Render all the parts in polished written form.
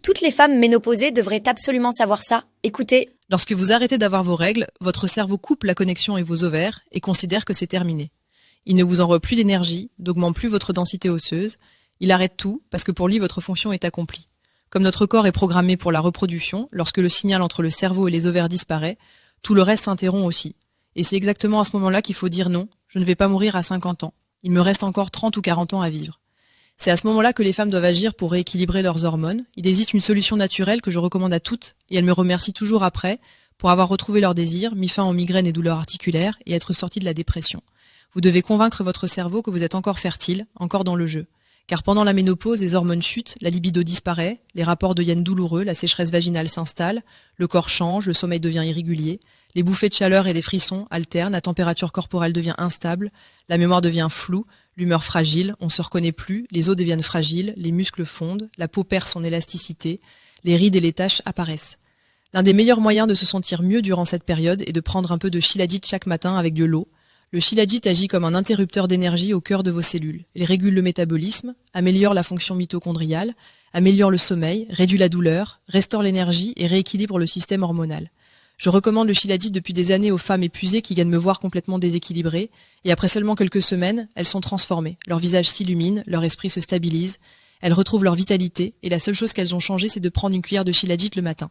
Toutes les femmes ménopausées devraient absolument savoir ça. Écoutez. Lorsque vous arrêtez d'avoir vos règles, votre cerveau coupe la connexion avec vos ovaires et considère que c'est terminé. Il ne vous envoie plus d'énergie, n'augmente plus votre densité osseuse. Il arrête tout parce que pour lui, votre fonction est accomplie. Comme notre corps est programmé pour la reproduction, lorsque le signal entre le cerveau et les ovaires disparaît, tout le reste s'interrompt aussi. Et c'est exactement à ce moment-là qu'il faut dire non, je ne vais pas mourir à 50 ans. Il me reste encore 30 ou 40 ans à vivre. C'est à ce moment-là que les femmes doivent agir pour rééquilibrer leurs hormones. Il existe une solution naturelle que je recommande à toutes, et elles me remercient toujours après pour avoir retrouvé leur désir, mis fin aux migraines et douleurs articulaires, et être sorties de la dépression. Vous devez convaincre votre cerveau que vous êtes encore fertile, encore dans le jeu. Car pendant la ménopause, les hormones chutent, la libido disparaît, les rapports deviennent douloureux, la sécheresse vaginale s'installe, le corps change, le sommeil devient irrégulier, les bouffées de chaleur et des frissons alternent, la température corporelle devient instable, la mémoire devient floue, l'humeur fragile, on se reconnaît plus, les os deviennent fragiles, les muscles fondent, la peau perd son élasticité, les rides et les taches apparaissent. L'un des meilleurs moyens de se sentir mieux durant cette période est de prendre un peu de Shilajit chaque matin avec de l'eau. Le Shilajit agit comme un interrupteur d'énergie au cœur de vos cellules. Il régule le métabolisme, améliore la fonction mitochondriale, améliore le sommeil, réduit la douleur, restaure l'énergie et rééquilibre le système hormonal. Je recommande le Shilajit depuis des années aux femmes épuisées qui viennent me voir complètement déséquilibrées, et après seulement quelques semaines, elles sont transformées. Leur visage s'illumine, leur esprit se stabilise, elles retrouvent leur vitalité, et la seule chose qu'elles ont changé, c'est de prendre une cuillère de Shilajit le matin.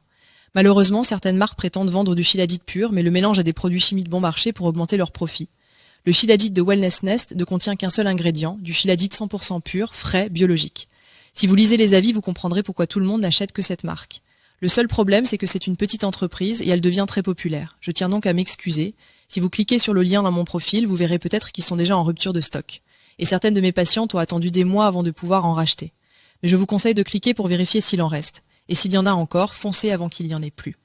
Malheureusement, certaines marques prétendent vendre du Shilajit pur, mais le mélange a des produits chimiques bon marché pour augmenter leurs profits. Le Shilajit de Wellness Nest ne contient qu'un seul ingrédient, du Shilajit 100% pur, frais, biologique. Si vous lisez les avis, vous comprendrez pourquoi tout le monde n'achète que cette marque. Le seul problème, c'est que c'est une petite entreprise et elle devient très populaire. Je tiens donc à m'excuser. Si vous cliquez sur le lien dans mon profil, vous verrez peut-être qu'ils sont déjà en rupture de stock. Et certaines de mes patientes ont attendu des mois avant de pouvoir en racheter. Mais je vous conseille de cliquer pour vérifier s'il en reste. Et s'il y en a encore, foncez avant qu'il n'y en ait plus.